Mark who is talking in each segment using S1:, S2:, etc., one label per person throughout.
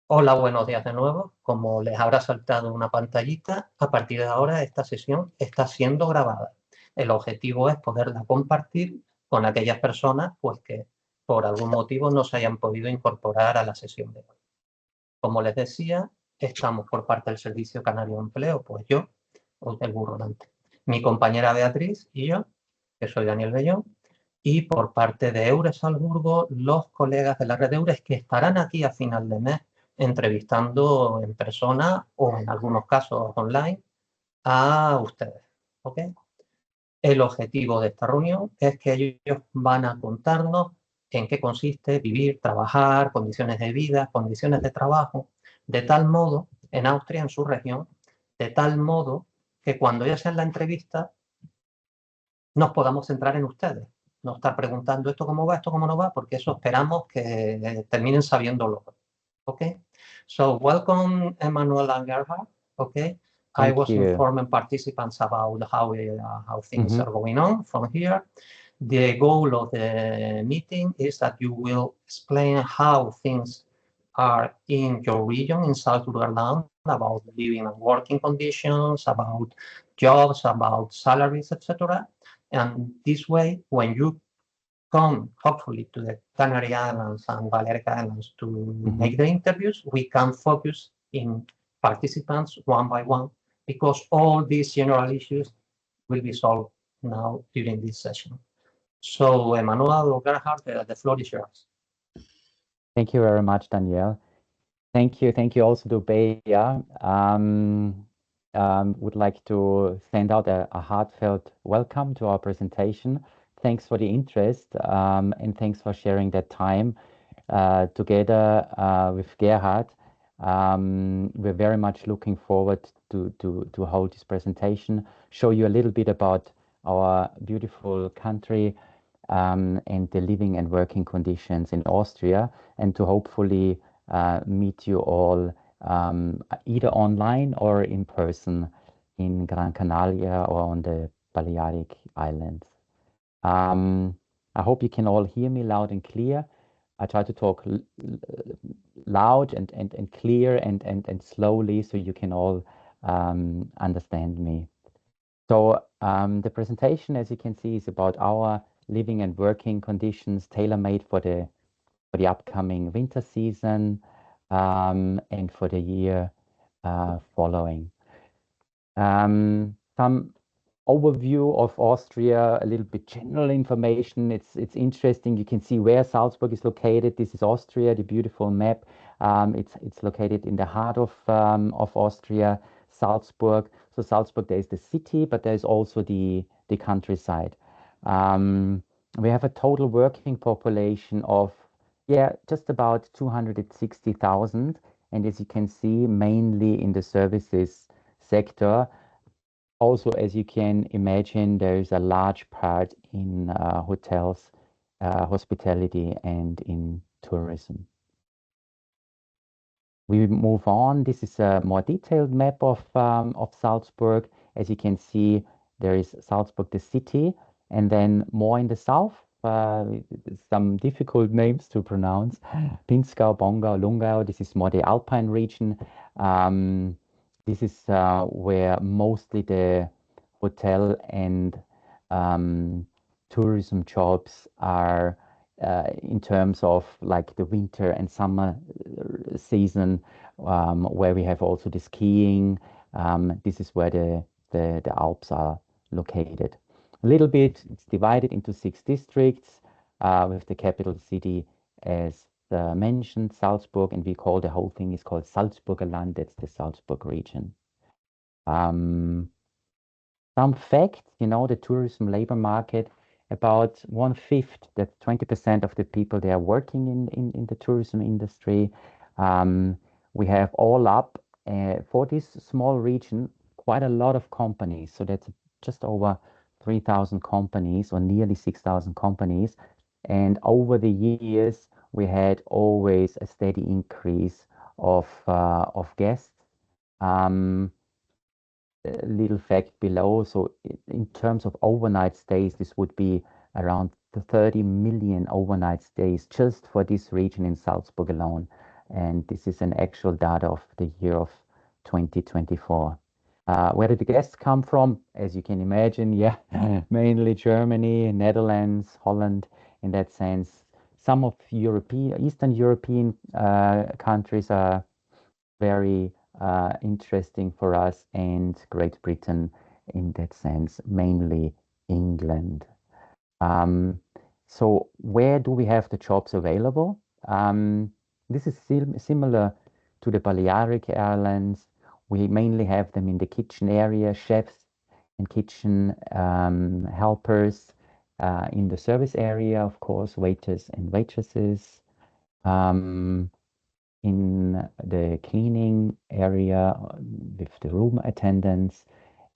S1: Hola, buenos días de nuevo. Como les habrá saltado una pantallita, a partir de ahora esta sesión está siendo grabada. El objetivo es poderla compartir con aquellas personas pues, que por algún motivo no se hayan podido incorporar a la sesión de hoy. Como les decía, estamos por parte del Servicio Canario de Empleo, pues yo, el burro delante, mi compañera Beatriz y yo, que soy Daniel Bellón, y por parte de EURES Salzburgo, los colegas de la red de EURES que estarán aquí a final de mes entrevistando en persona o en algunos casos online a ustedes. ¿Ok? El objetivo de esta reunión es que ellos van a contarnos en qué consiste vivir, trabajar, condiciones de vida, condiciones de trabajo, de tal modo, en Austria, en su región, de tal modo que cuando ya sea en la entrevista nos podamos centrar en ustedes. No estar preguntando esto cómo va, esto cómo no va, porque eso esperamos que terminen sabiéndolo. Okay? So welcome, Emmanuel and Gerhard. Okay? I
S2: Thank
S1: was
S2: you.
S1: informing participants about how things
S2: Mhm.
S1: are going on from here. The goal of the meeting is that you will explain how things are in your region in Salzburgerland, about living and working conditions, about jobs, about salaries, etc. And this way, when you come hopefully to the Canary Islands and Balearic Islands to make the interviews, we can focus in participants one by one because all these general issues will be solved now during this session. So, Emmanuel or Gerhard, the floor is yours.
S2: Thank you very much, Danielle. Thank you. Thank you also to Bea. Would like to send out a heartfelt welcome to our presentation. Thanks for the interest, and thanks for sharing that time together with Gerhard. We're very much looking forward to hold this presentation, show you a little bit about our beautiful country, and the living and working conditions in Austria, and to hopefully meet you all either online or in person in Gran Canaria or on the Balearic Islands. I hope you can all hear me loud and clear. I try to talk loud and clear and slowly so you can all understand me. So the presentation, as you can see, is about our living and working conditions tailor-made for the upcoming winter season and for the year following. Some overview of Austria, a little bit general information. It's interesting. You can see where Salzburg is located. This is Austria, the beautiful map. It's located in the heart of Austria, Salzburg. So Salzburg, there is the city, but there's also the countryside. We have a total working population of just about 260,000, and as you can see, mainly in the services sector. Also, as you can imagine, there is a large part in hotels, hospitality, and in tourism. We move on. This is a more detailed map of Salzburg. As you can see, there is Salzburg, the city, and then more in the south, some difficult names to pronounce. Pinzgau, Bongau, Lungau. This is more the Alpine region. This is where mostly the hotel and tourism jobs are in terms of like the winter and summer season, where we have also the skiing. This is where the Alps are located. A little bit, it's divided into 6 districts with the capital city as mentioned, Salzburg, and we call the whole thing is called Salzburgerland. That's the Salzburg region. Some facts, the tourism labor market, about 1/5, that's 20% of the people they are working in the tourism industry. We have all up for this small region, quite a lot of companies. So that's just over 3,000 companies or nearly 6,000 companies. And over the years, we had always a steady increase of guests. A little fact below. So in terms of overnight stays, this would be around 30 million overnight stays just for this region in Salzburg alone. And this is an actual data of the year of 2024. Where did the guests come from? As you can imagine, yeah, mainly Germany, Netherlands, Holland, in that sense. Some of Eastern European countries are very interesting for us, and Great Britain in that sense, mainly England. So where do we have the jobs available? This is similar to the Balearic Islands. We mainly have them in the kitchen area, chefs and kitchen helpers. In the service area, of course, waiters and waitresses. In the cleaning area with the room attendants,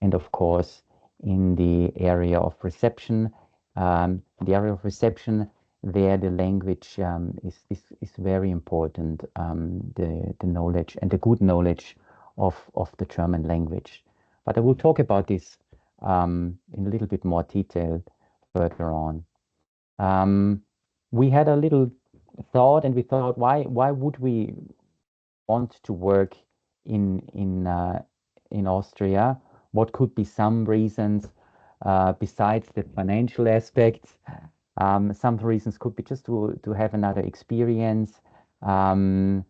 S2: and of course in the area of reception. The area of reception, there the language is very important, the knowledge and the good knowledge of the German language. But I will talk about this in a little bit more detail further on. We had a little thought, and we thought, why would we want to work in Austria? What could be some reasons besides the financial aspects? Some reasons could be just to have another experience, gain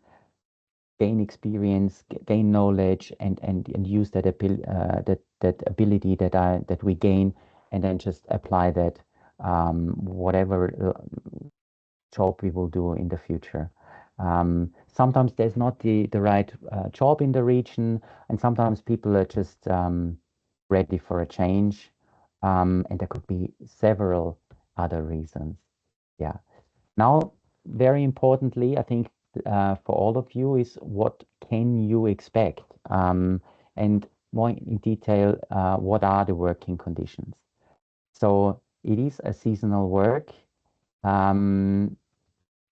S2: experience, gain knowledge, and use that ability that we gain, and then just apply that whatever job we will do in the future. Sometimes there's not the right job in the region, and sometimes people are just ready for a change, and there could be several other reasons. Yeah. Now, very importantly, I think for all of you is what can you expect, and more in detail, what are the working conditions? So it is a seasonal work.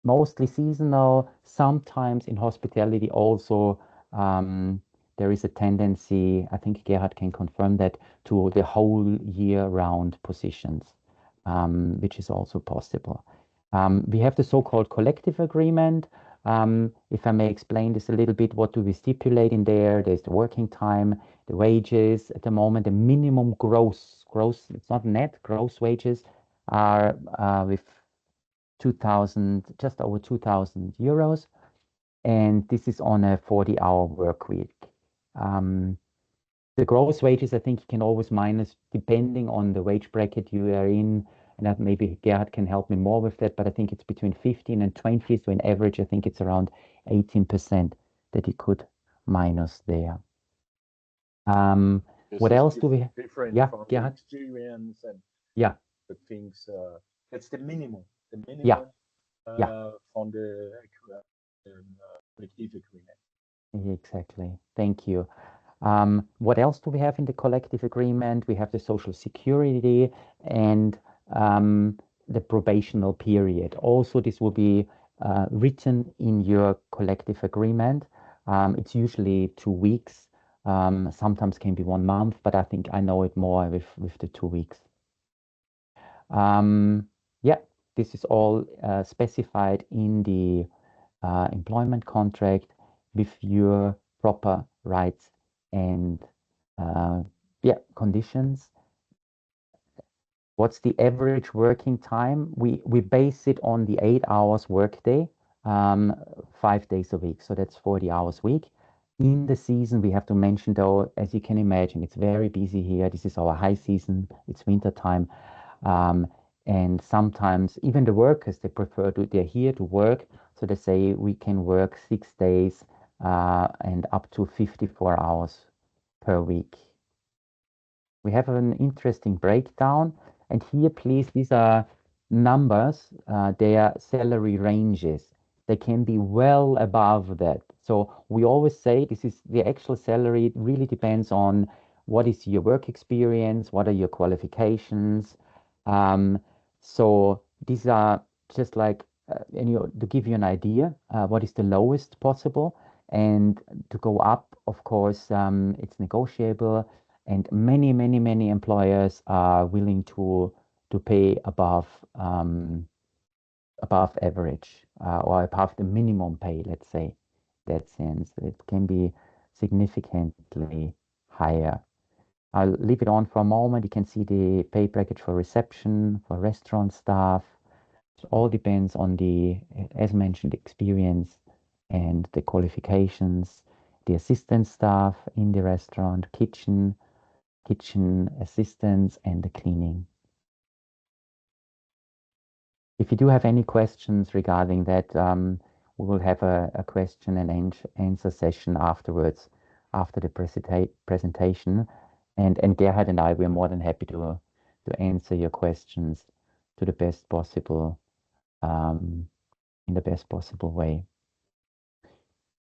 S2: Mostly seasonal. Sometimes in hospitality also there is a tendency, I think Gerhard can confirm that, to the whole year-round positions, which is also possible. We have the so-called collective agreement. If I may explain this a little bit, what do we stipulate in there? There's the working time, the wages. At the moment, the minimum gross, it's not net, gross wages are with 2,000, just over 2,000 euros. And this is on a 40-hour work week. The gross wages, I think you can always minus depending on the wage bracket you are in. And that maybe Gerhard can help me more with that, but I think it's between 15 and 20. So in average, I think it's around 18% that you could minus there. What else do we have?
S3: Different
S2: Yeah,
S3: from
S2: Gerhard?
S3: experience and
S2: yeah,
S3: the things. That's the minimum. The minimum
S2: yeah.
S3: from the collective agreement.
S2: Exactly. Thank you. What else do we have in the collective agreement? We have the social security and the probational period. Also, this will be written in your collective agreement. It's usually 2 weeks. Sometimes can be 1 month, but I think I know it more with the 2 weeks. Yeah, this is all specified in the employment contract with your proper rights and conditions. What's the average working time? We base it on the 8 hours workday, 5 days a week. So that's 40 hours a week. In the season, we have to mention though, as you can imagine, it's very busy here. This is our high season. It's winter time. And sometimes even the workers, they're here to work. So they say we can work 6 days and up to 54 hours per week. We have an interesting breakdown. And here, please, these are numbers. They are salary ranges. They can be well above that. So we always say this is the actual salary. It really depends on what is your work experience, what are your qualifications. So these are just like, to give you an idea, what is the lowest possible, and to go up, of course, it's negotiable, and many employers are willing to pay above average. or above the minimum pay, let's say, that sense. It can be significantly higher. I'll leave it on for a moment. You can see the pay package for reception, for restaurant staff. It all depends on the, as mentioned, experience and the qualifications, the assistant staff in the restaurant, kitchen assistants, and the cleaning. If you do have any questions regarding that, we will have a question and answer session afterwards, after the presentation. And Gerhard and I, we're more than happy to answer your questions to the best possible, in the best possible way.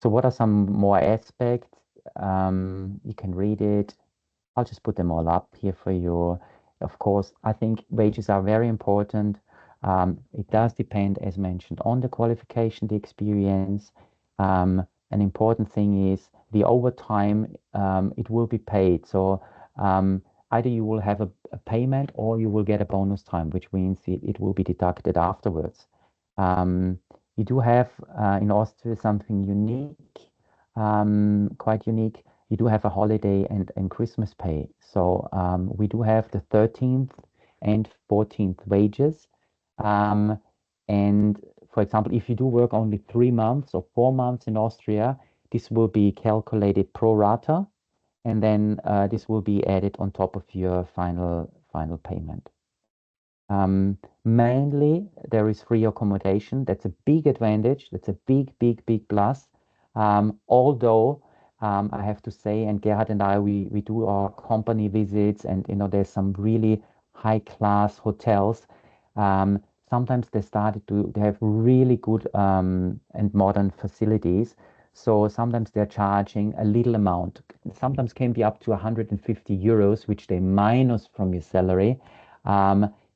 S2: So what are some more aspects? You can read it. I'll just put them all up here for you. Of course, I think wages are very important. It does depend, as mentioned, on the qualification, the experience. An important thing is the overtime, it will be paid. So either you will have a payment or you will get a bonus time, which means it will be deducted afterwards. You do have in Austria something unique, quite unique. You do have a holiday and Christmas pay. So we do have the 13th and 14th wages. And for example, if you do work only 3 months or 4 months in Austria, this will be calculated pro rata, and then this will be added on top of your final payment. Mainly, there is free accommodation. That's a big advantage. That's a big plus. Although I have to say, and Gerhard and I, we do our company visits, and there's some really high-class hotels. Sometimes they have really good and modern facilities. So sometimes they're charging a little amount. Sometimes can be up to 150 euros, which they minus from your salary,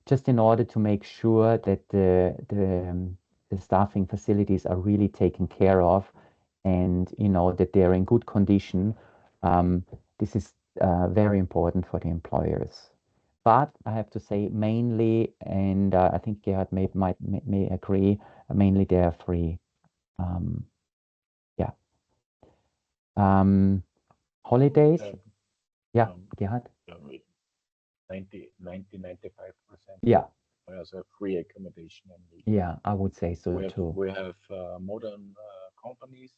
S2: just in order to make sure that the staffing facilities are really taken care of, and that they're in good condition. This is very important for the employers. But I have to say, mainly, and I think Gerhard may agree, mainly they are free. Yeah. Holidays. Yeah, Gerhard.
S3: 95%.
S2: Yeah.
S3: There's a free accommodation.
S2: Yeah, I would say so too.
S3: We have modern companies,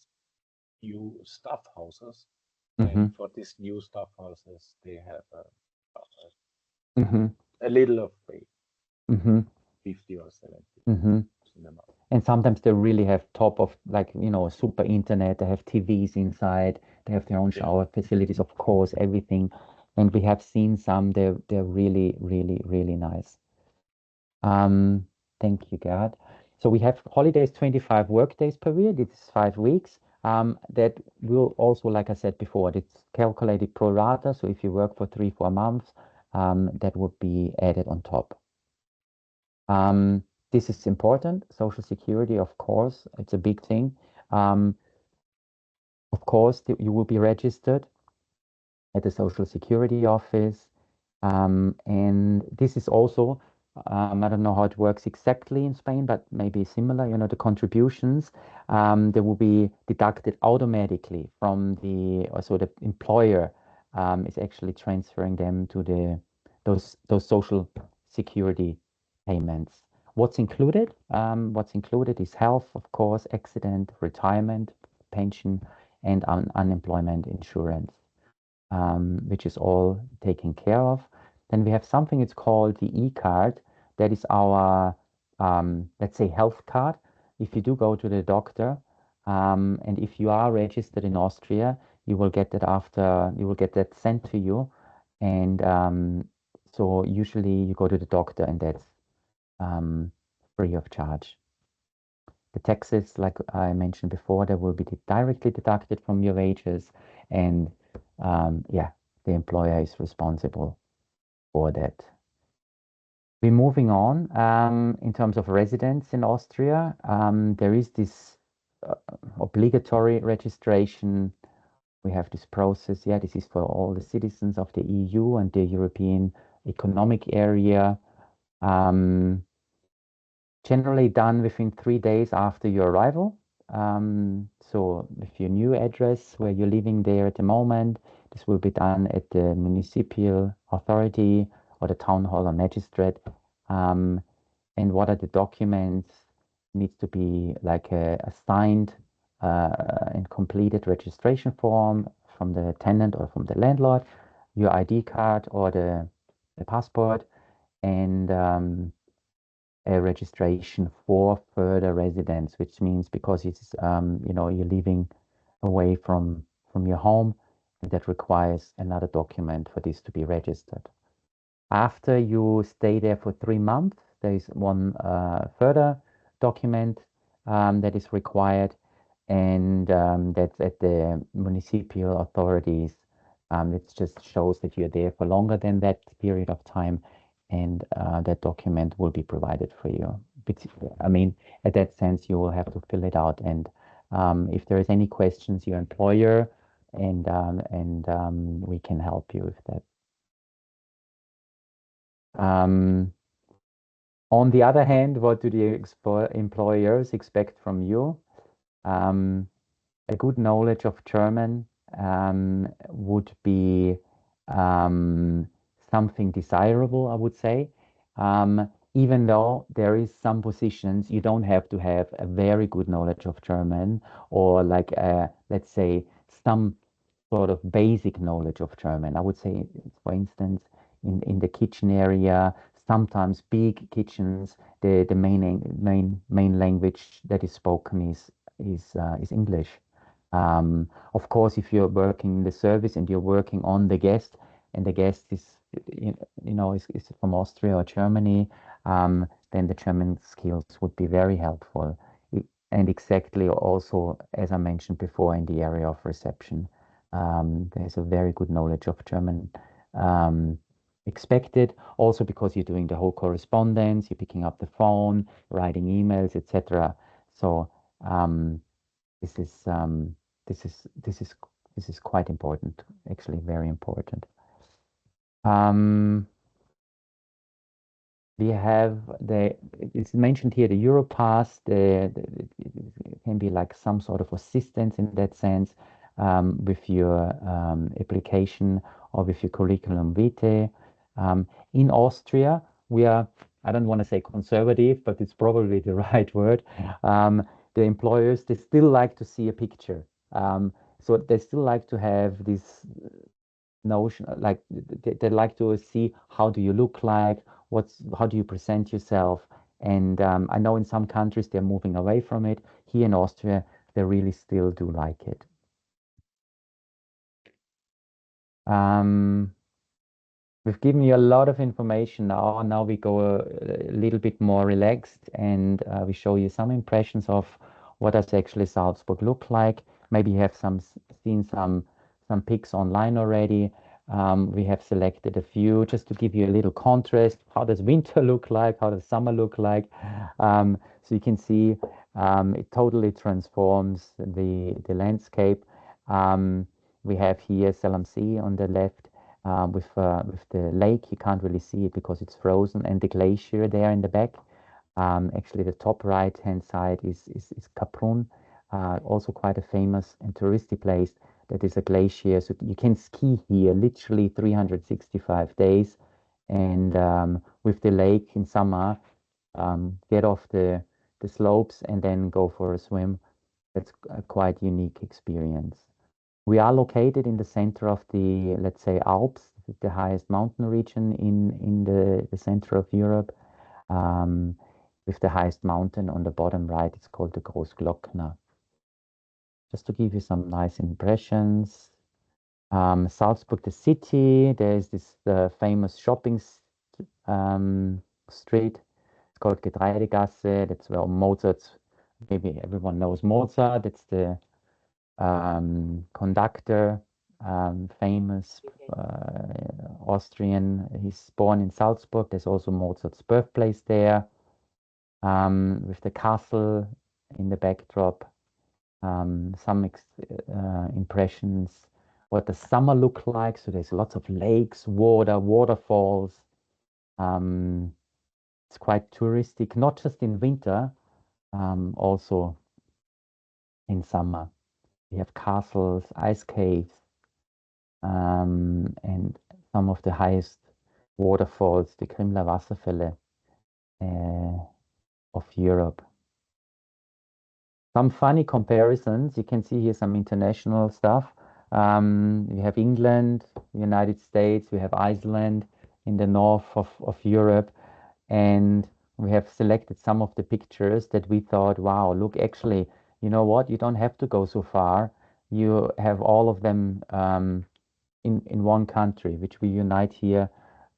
S3: new staff houses, and for these new staff houses, they have a little of pay, 50 or 70.
S2: And sometimes they really have top of, like, super internet. They have TVs inside. They have their own shower facilities, of course, everything. And we have seen some. They're really, really, really nice. Thank you, Gerhard. So we have holidays, 25 work days per year. This is 5 weeks. That will also, like I said before, it's calculated pro rata. So if you work for 3-4 months, that would be added on top. This is important. Social Security, of course, it's a big thing. Of course, you will be registered at the Social Security office. And this is also, I don't know how it works exactly in Spain, but maybe similar, the contributions, they will be deducted automatically from so the employer is actually transferring them to those Social Security payments. What's included? What's included is health, of course, accident, retirement, pension, and unemployment insurance, which is all taken care of. Then we have something, it's called the e-card. That is our, let's say, health card. If you do go to the doctor, and if you are registered in Austria, you will get that sent to you. And so usually you go to the doctor, and that's free of charge. The taxes, like I mentioned before, they will be directly deducted from your wages, and yeah, the employer is responsible for that. We're moving on. In terms of residence in Austria, there is this obligatory registration. We have this process. Yeah, this is for all the citizens of the EU and the European Economic Area. generally done within 3 days after your arrival. So with your new address where you're living there at the moment, this will be done at the municipal authority or the town hall or magistrate. And what are the documents? Needs to be like a signed and completed registration form from the tenant or from the landlord, your ID card or the passport, and a registration for further residence, which means because it's you're living away from your home, and that requires another document for this to be registered. After you stay there for 3 months, there is one further document that is required, and that's at the municipal authorities. It just shows that you're there for longer than that period of time, and that document will be provided for you. But, I mean, at that sense, you will have to fill it out. And if there is any questions, your employer, and we can help you with that. On the other hand, what do the employers expect from you? A good knowledge of German would be something desirable, I would say. Even though there is some positions, you don't have to have a very good knowledge of German or like, let's say, some sort of basic knowledge of German. I would say, for instance, in the kitchen area, sometimes big kitchens, the main language that is spoken is English. Of course, if you're working in the service and you're working on the guest, and the guest is from Austria or Germany, then the German skills would be very helpful. And exactly also, as I mentioned before, in the area of reception, there's a very good knowledge of German expected, also because you're doing the whole correspondence, you're picking up the phone, writing emails, etc. So this is quite important, actually very important. We have it's mentioned here, the Europass. It can be like some sort of assistance in that sense with your application or with your curriculum vitae. In Austria, we are, I don't want to say conservative, but it's probably the right word. The employers, they still like to see a picture. So they still like to have this notion, like they like to see how do you look like, how do you present yourself. And I know in some countries they're moving away from it. Here in Austria, they really still do like it. We've given you a lot of information now. Now we go a little bit more relaxed, and we show you some impressions of what does actually Salzburg look like. Maybe you have seen some pics online already. We have selected a few just to give you a little contrast. How does winter look like? How does summer look like? So you can see it totally transforms the landscape. We have here Selam Sea on the left. With the lake, you can't really see it because it's frozen, and the glacier there in the back. Actually, the top right-hand side is Kaprun, also quite a famous and touristy place. That is a glacier, so you can ski here literally 365 days, and with the lake in summer, get off the slopes and then go for a swim. That's a quite unique experience. We are located in the center of the, let's say, Alps, the highest mountain region in the center of Europe, with the highest mountain on the bottom right. It's called the Großglockner. Just to give you some nice impressions. Salzburg, the city, there's this famous shopping street. It's called Getreidegasse. That's where Mozart's, maybe everyone knows Mozart. It's the conductor, famous Austrian. He's born in Salzburg. There's also Mozart's birthplace there, with the castle in the backdrop. Some impressions, what the summer look like. So there's lots of lakes, waterfalls. It's quite touristic, not just in winter, also in summer. We have castles, ice caves, and some of the highest waterfalls, the Krimler Wasserfälle of Europe. Some funny comparisons. You can see here some international stuff. We have England, United States, we have Iceland in the north of Europe, and we have selected some of the pictures that we thought, wow, look, actually, you know what? You don't have to go so far. You have all of them in one country, which we unite here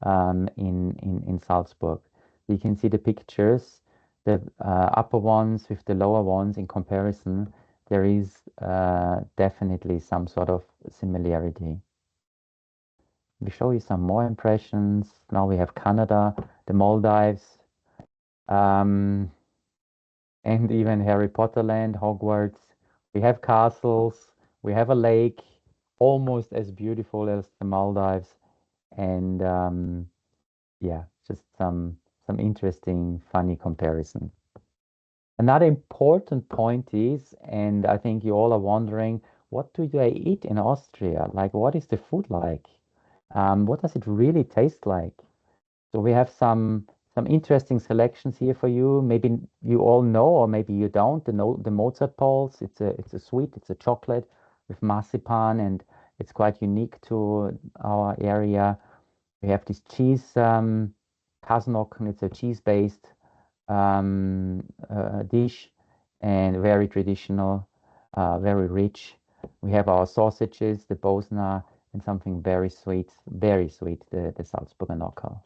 S2: in Salzburg. You can see the pictures, the upper ones with the lower ones in comparison. There is definitely some sort of similarity. We show you some more impressions. Now we have Canada, the Maldives, and even Harry Potter Land, Hogwarts. We have castles, we have a lake, almost as beautiful as the Maldives, and yeah, just some interesting, funny comparison. Another important point is, and I think you all are wondering, what do I eat in Austria? Like, what is the food like? What does it really taste like? So we have some interesting selections here for you. Maybe you all know, or maybe you don't. The Mozart balls. It's a sweet. It's a chocolate with marzipan, and it's quite unique to our area. We have this cheese Kasnocken. It's a cheese-based dish, and very traditional, very rich. We have our sausages, the Bosna, and something very sweet, the Salzburger Nockerl.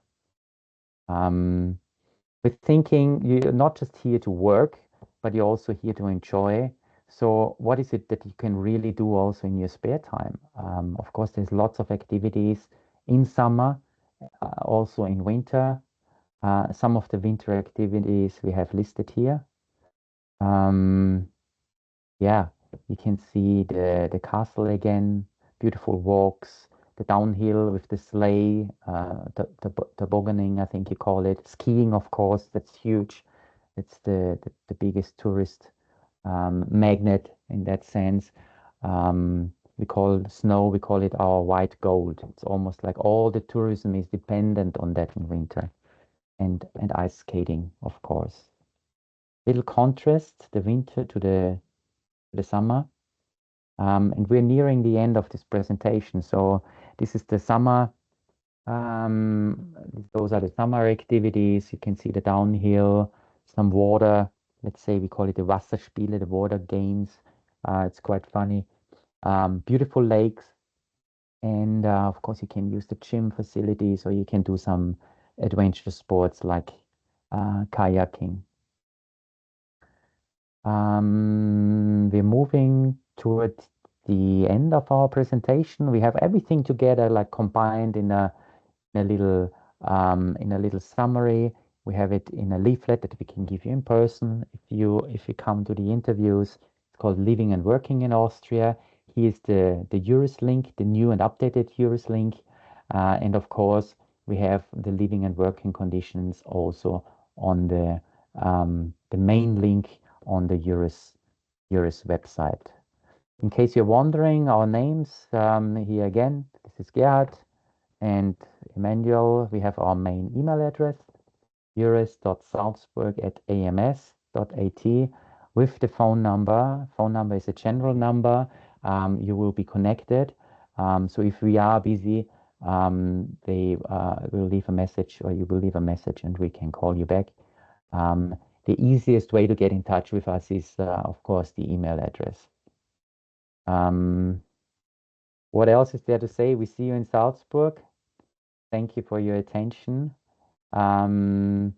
S2: We're thinking you're not just here to work, but you're also here to enjoy. So what is it that you can really do also in your spare time? Of course, there's lots of activities in summer, also in winter. Some of the winter activities we have listed here. Yeah, you can see the castle again, beautiful walks, the downhill with the sleigh, tobogganing, I think you call it. Skiing, of course, that's huge. It's the biggest tourist magnet in that sense. We call snow, we call it our white gold. It's almost like all the tourism is dependent on that in winter. And ice skating, of course. Little contrast, the winter to the summer. And we're nearing the end of this presentation. So this is the summer. Those are the summer activities. You can see the downhill, some water. Let's say we call it the Wasserspiele, the water games. It's quite funny. Beautiful lakes. And of course, you can use the gym facilities, or you can do some adventure sports like kayaking. We're moving towards the end of our presentation. We have everything together, like combined in a little summary. We have it in a leaflet that we can give you in person if you come to the interviews. It's called Living and Working in Austria. Here's the EURES link, the new and updated EURES link, and of course we have the living and working conditions also on the main link on the EURES website. In case you're wondering, our names here again, this is Gerhard and Emmanuel. We have our main email address, eures.salzburg@ams.at, with the phone number. Phone number is a general number. You will be connected. So if we are busy, they will leave a message, or you will leave a message, and we can call you back. The easiest way to get in touch with us is, of course, the email address. What else is there to say? We see you in Salzburg. Thank you for your attention. In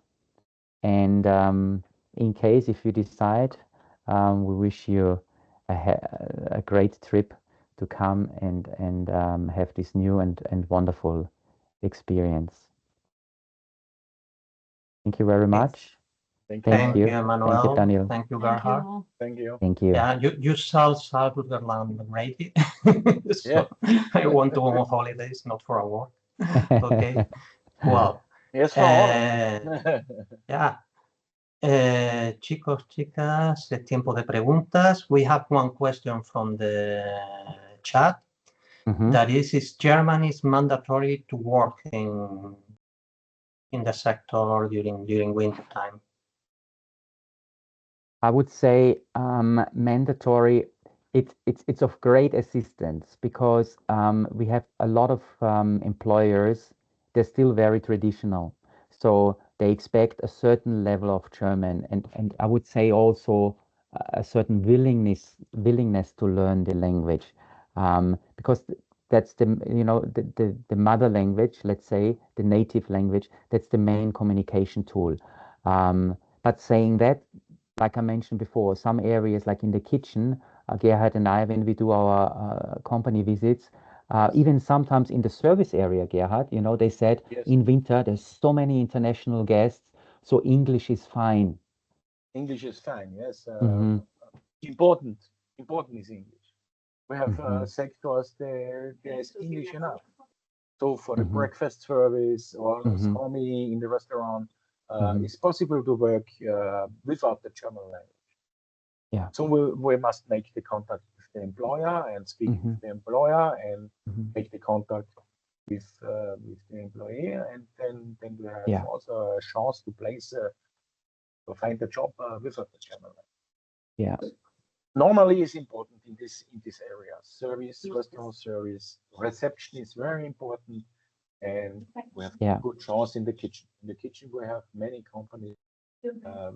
S2: case if you decide, we wish you a great trip to come and have this new and wonderful experience. Thank you very much.
S3: Thank
S1: you,
S3: you.
S1: Emmanuel.
S2: Thank you, Daniel.
S1: Thank you, Gerhard.
S3: Thank you.
S2: Thank you.
S1: Yeah, you saw Salzburgerland, right? So
S3: Yeah.
S1: I want to go on holidays, not for a work. Okay. Well,
S3: Yes, for all.
S1: Yeah. Chicos, chicas, es tiempo de preguntas. We have one question from the chat. That is Germany is mandatory to work in the sector during winter time?
S2: I would say mandatory. It's of great assistance because we have a lot of employers. They're still very traditional, so they expect a certain level of German, and I would say also a certain willingness to learn the language, because that's the mother language. Let's say the native language. That's the main communication tool. But saying that, like I mentioned before, some areas like in the kitchen, Gerhard and I, when we do our company visits, even sometimes in the service area, Gerhard, they said in winter there's so many international guests, so English is fine.
S3: English is fine, yes. Important is English. We have sectors there's English enough. So for the breakfast service or me in the restaurant, it's possible to work without the German language.
S2: Yeah.
S3: So we must make the contact with the employer and speak with the employer and make the contact with the employee, and then we have also a chance to place to find a job without the German language.
S2: Yeah.
S3: Normally is important in this area. Service, restaurant service, reception is very important, and we have good chance in the kitchen. In the kitchen, we have many companies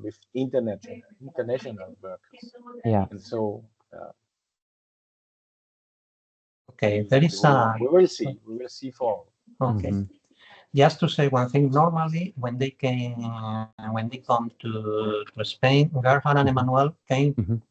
S3: with international workers.
S2: Yeah.
S3: And so.
S1: Okay, there is
S3: we will see. We will see for.
S1: Okay. Just to say one thing, normally when they come to Spain, Gerhard and Emmanuel came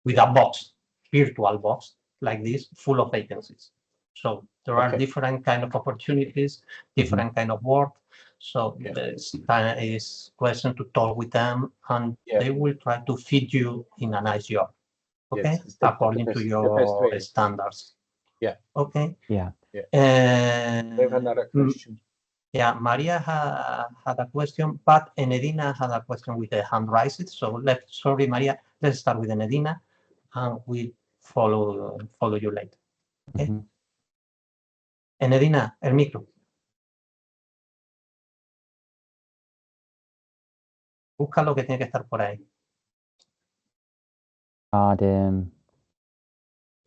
S1: with a box, virtual box like this, full of vacancies. So there are different kind of opportunities, different kind of work. So it's question to talk with them, and they will try to fit you in a nice job. Okay, according to your standards.
S3: Yeah.
S1: Okay.
S2: Yeah.
S3: We have another question.
S1: Yeah, Maria had a question, but Enedina had a question with the hand raised. So sorry, Maria, let's start with Enedina, and we follow you later. Okay. Enedina, el micro. Busca lo que tiene que estar por ahí.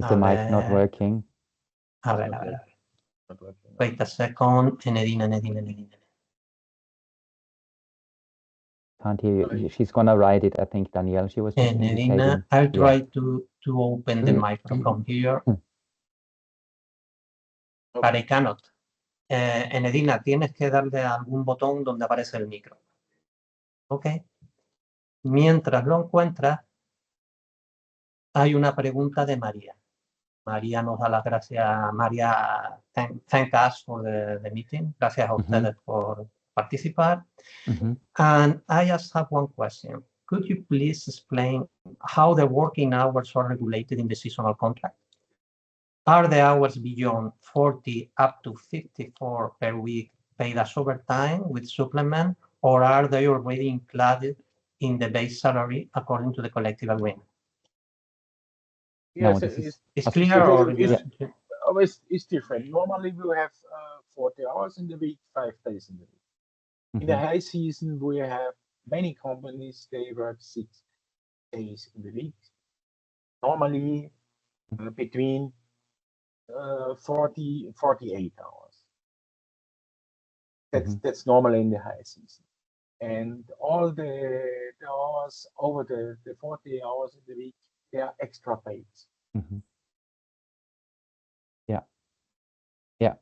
S2: Is the mic not working?
S1: A ver. Wait a second. Enedina.
S2: Can't hear you. She's gonna write it, I think, Danielle. She was just
S1: Enedina, I'll try to open the microphone here. But I cannot. Enedina, tienes que darle a algún botón donde aparece el micro. Ok. Mientras lo encuentras, hay una pregunta de María. María nos da las gracias. María, thank us for the meeting. Gracias a ustedes por participar. And I just have one question. Could you please explain how the working hours are regulated in the seasonal contract? Are the hours beyond 40 up to 54 per week paid as overtime with supplement, or are they already included in the base salary according to the collective agreement?
S3: Yes,
S1: it's clear, or
S3: it's different. Normally we have 40 hours in the week, 5 days in the week. In the high season, we have many companies, they work 6 days in the week. Normally between 48 hours. That's normally in the high season. And all the hours over the 40 hours in the week, they are extra paid.
S2: Yeah.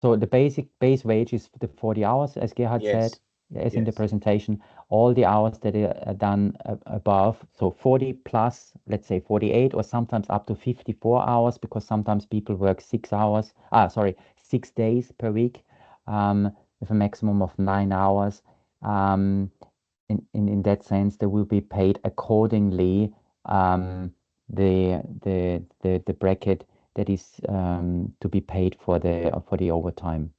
S2: So the base wage is the 40 hours, as Gerhard said, as in the presentation. All the hours that are done above, so 40 plus, let's say 48, or sometimes up to 54 hours, because sometimes people work 6 days per week, with a maximum of 9 hours. In that sense, they will be paid accordingly, the bracket that is to be paid for the overtime.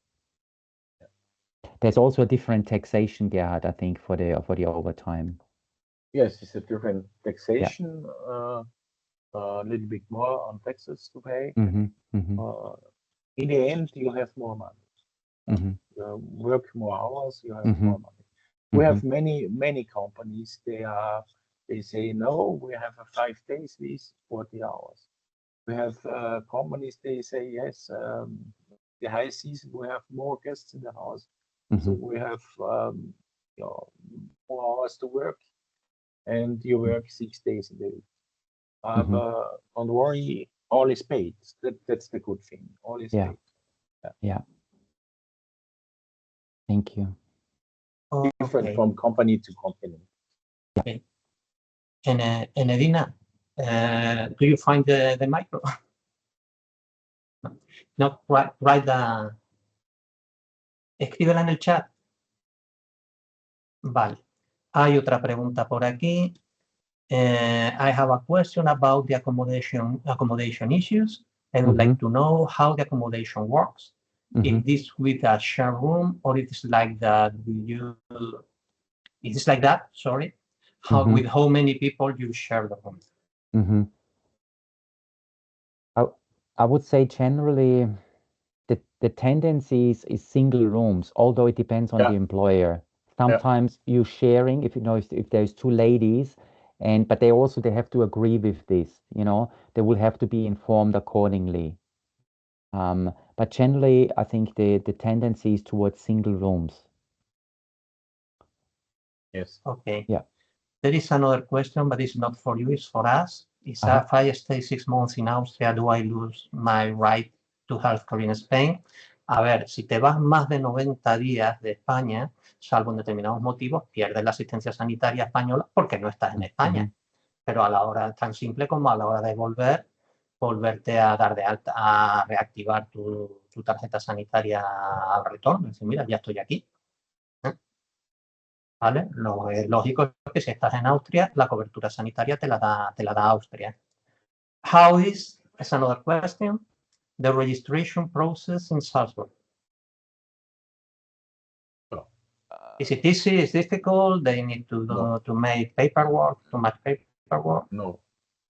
S2: There's also a different taxation, Gerhard, I think, for the overtime.
S3: Yes, it's a different taxation, a little bit more on taxes to pay. In the end, you have more money. You work more hours, you have more money. We have many companies. They say no. We have a 5 days with 40 hours. We have companies. They say yes. The high season we have more guests in the house, so we have more hours to work, and you work 6 days a day. Don't worry, all is paid. That's the good thing. All is paid.
S2: Yeah. Thank you.
S3: Different from company to company.
S1: Okay. And Edina, do you find the micro? No, write the... Escríbela en el chat. Vale. Hay otra pregunta por aquí. I have a question about the accommodation issues. I would like to know how the accommodation works. If this with a share room or it is like that, it is like that, sorry. With how many people you share the room?
S2: I would say generally the tendency is single rooms, although it depends on the employer. Sometimes you sharing, if there's 2 ladies, but they have to agree with this, they will have to be informed accordingly. But generally, I think the tendency is towards single rooms.
S3: Yes.
S1: Okay.
S2: Yeah.
S1: There is another question, but it's not for you, it's for us. If I stay 6 months in Austria, do I lose my right to healthcare in Spain? A ver, si te vas más de 90 días de España, salvo en determinados motivos, pierdes la asistencia sanitaria española porque no estás en España. Pero a la hora, tan simple como a la hora de volverte a dar de alta, a reactivar tu tarjeta sanitaria al retorno. Es decir, mira, ya estoy aquí. ¿Vale? Lo lógico es que si estás en Austria, la cobertura sanitaria te la da Austria. How is another question, the registration process in Salzburg? Is it easy? Is it difficult? They need to make paperwork, too much paperwork?
S3: No.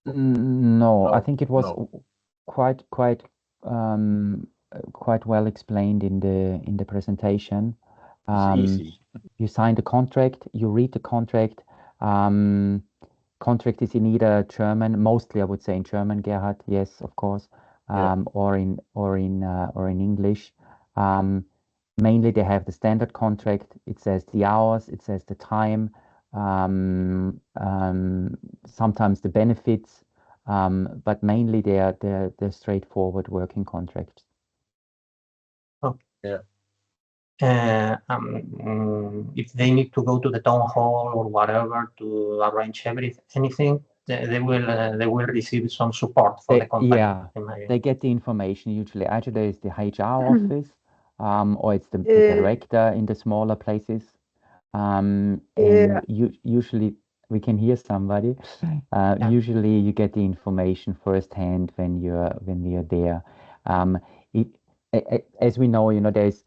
S2: No, I think it was quite well explained in the presentation.
S3: It's easy.
S2: You sign the contract, you read the contract. Contract is in either German, mostly I would say in German, Gerhard, yes, of course, or in English. Mainly they have the standard contract. It says the hours, it says the time, sometimes the benefits, but mainly they're straightforward working contracts.
S3: Yeah.
S1: If they need to go to the town hall or whatever to arrange anything, they will receive some support for the company.
S2: Yeah, they get the information usually. Either there is the HR office, or it's the director in the smaller places. And usually we can hear somebody. Usually you get the information firsthand when you're there. As we know, there's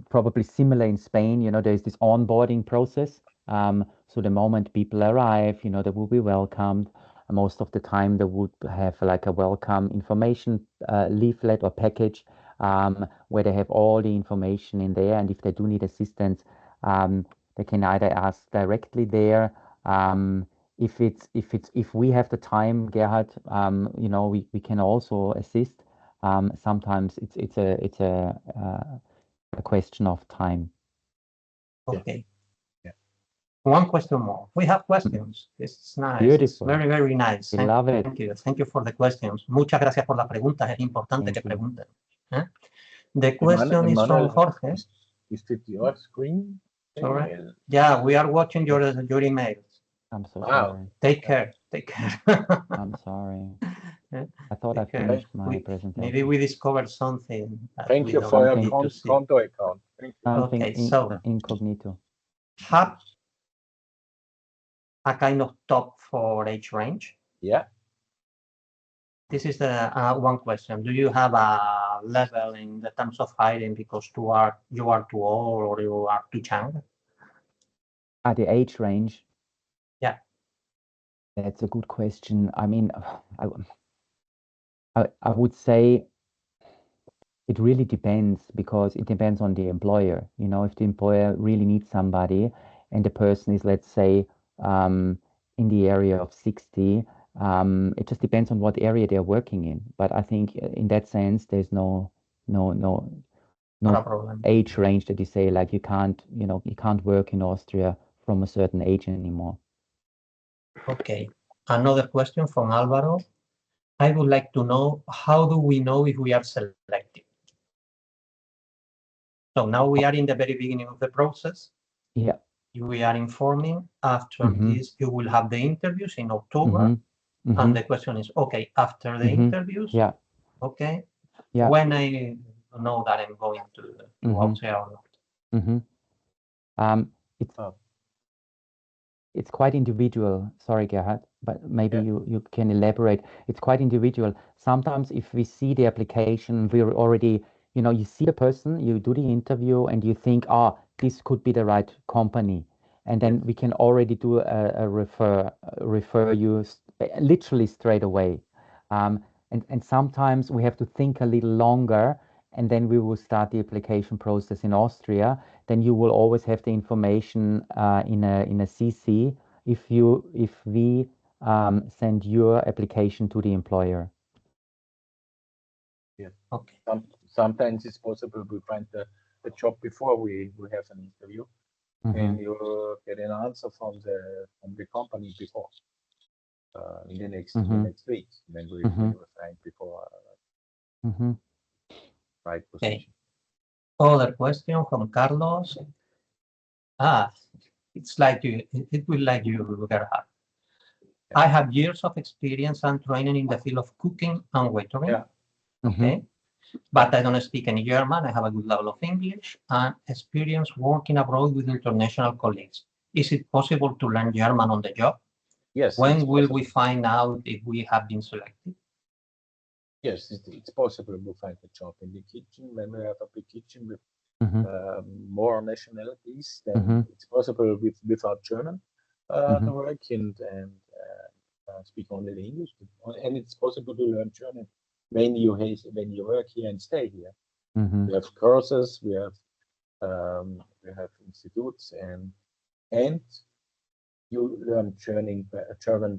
S2: probably similar in Spain. There's this onboarding process. So the moment people arrive, they will be welcomed. Most of the time they would have like a welcome information leaflet or package where they have all the information in there. And if they do need assistance, they can either ask directly there. If we have the time, Gerhard, we can also assist. Sometimes it's a question of time.
S1: Okay. Yeah. One question more. We have questions. It's nice.
S2: Beautiful.
S1: It's very, very nice.
S2: Love it.
S1: Thank you. Thank you for the questions. Muchas gracias por las preguntas. Es importante que pregunten. The question is from Jorge.
S3: Is it your screen?
S1: Sorry. Yeah, we are watching your emails.
S2: I'm so sorry.
S1: Take care. Take care.
S2: I'm sorry. I thought I finished my presentation.
S1: Maybe we discovered something.
S3: Thank you for your Konto account.
S2: Something
S1: okay, so
S2: incognito.
S1: Have a kind of top for age range.
S3: Yeah.
S1: This is the one question. Do you have a level in the terms of hiring because you are too old or you are too young?
S2: At the age range?
S1: Yeah.
S2: That's a good question. I mean, I would say it really depends, because it depends on the employer. You know, if the employer really needs somebody and the person is, let's say, in the area of 60, it just depends on what area they're working in. But I think in that sense, there's no
S1: problem.
S2: Age range that you say, like, you can't work in Austria from a certain age anymore.
S1: Okay. Another question from Álvaro. I would like to know, how do we know if we are selected? So now we are in the very beginning of the process.
S2: Yeah.
S1: We are informing. After this, you will have the interviews in October. And the question is, okay, after the interviews,
S2: yeah.
S1: Okay,
S2: yeah.
S1: when I know that I'm going to Austria or not.
S2: It's quite individual. Sorry, Gerhard, but maybe you can elaborate. It's quite individual. Sometimes if we see the application, we're already, you see the person, you do the interview, and you think, this could be the right company. And then we can already do a refer you literally straight away. And sometimes we have to think a little longer, and then we will start the application process in Austria. Then you will always have the information in a CC if we send your application to the employer.
S3: Yeah.
S1: Okay.
S3: Sometimes it's possible we find the job before we have an interview, and you get an answer from the company before in the next week. Then we will find before right position.
S1: Okay. Other question from Carlos. It will like you, Gerhard. I have years of experience and training in the field of cooking and waitering.
S3: Yeah.
S1: Okay. But I don't speak any German. I have a good level of English and experience working abroad with international colleagues. Is it possible to learn German on the job?
S3: Yes.
S1: When will we find out if we have been selected?
S3: Yes, it's possible to find a job in the kitchen. When we have a big kitchen with more nationalities, then it's possible without German to work and speak only the English. And it's possible to learn German when you work here and stay here. We have courses, we have institutes, and you learn German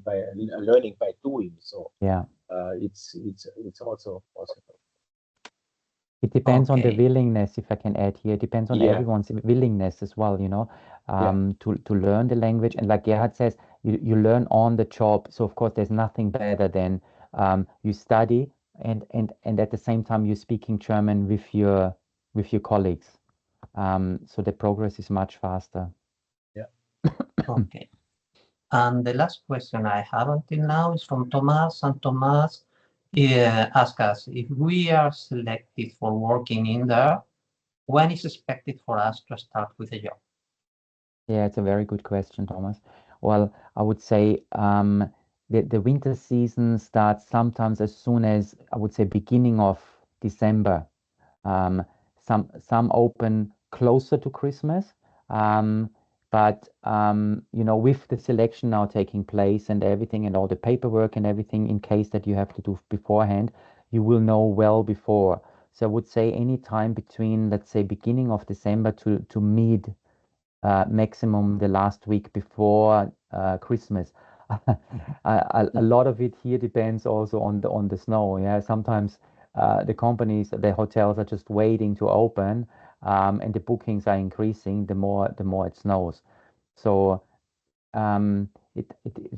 S3: by learning by doing. So it's also possible.
S2: It depends on the willingness, if I can add here. It depends on everyone's willingness as well, to learn the language. And like Gerhard says, you learn on the job. So of course, there's nothing better than you study and at the same time you're speaking German with your colleagues. So the progress is much faster.
S3: Yeah.
S1: Okay. And the last question I have until now is from Thomas, and Thomas asks us, if we are selected for working in there, when is expected for us to start with a job?
S2: Yeah, it's a very good question, Thomas. Well, I would say the winter season starts sometimes as soon as, I would say, beginning of December. Some open closer to Christmas. But with the selection now taking place and everything and all the paperwork and everything, in case that you have to do beforehand, you will know well before. So I would say any time between, let's say, beginning of December to mid, maximum the last week before Christmas. A lot of it here depends also on the snow. Yeah, sometimes the companies, the hotels are just waiting to open. And the bookings are increasing the more it snows. So it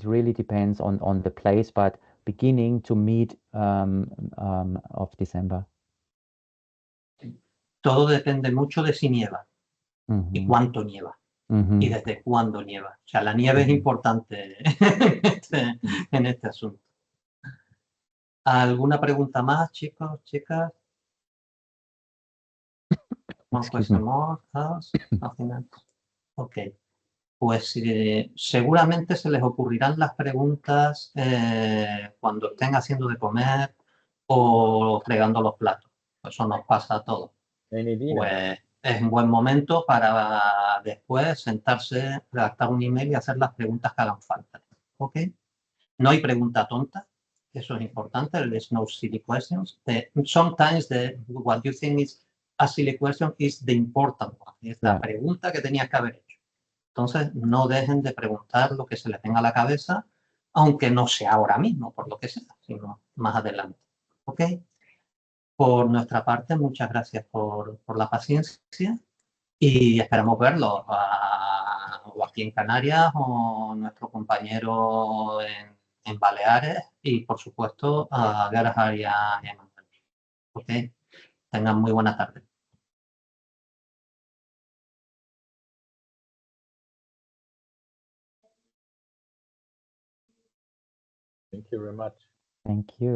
S2: really depends on the place, but beginning to mid of December.
S1: Todo depende mucho de si nieva y cuánto nieva y desde cuándo nieva. O sea, la nieve es importante en este asunto. ¿Alguna pregunta más, chicos, chicas? One question more, else? Nothing else? Okay. pues seguramente se les ocurrirán las preguntas cuando estén haciendo de comer o fregando los platos. Eso nos pasa a todos. Pues es un buen momento para después sentarse, redactar un email y hacer las preguntas que hagan falta. ¿Ok? No hay pregunta tonta. Eso es importante. There's no silly questions. Sometimes what you think is a silly question is the important one. Es la pregunta que tenías que haber hecho. Entonces, no dejen de preguntar lo que se les venga a la cabeza, aunque no sea ahora mismo, por lo que sea, sino más adelante. ¿Ok? Por nuestra parte, muchas gracias por la paciencia y esperamos verlos o aquí en Canarias o nuestro compañero en Baleares y, por supuesto, a Gerhard y a Manuel. ¿Ok? Tengan muy buena tarde.
S3: Thank you very much.
S2: Thank you.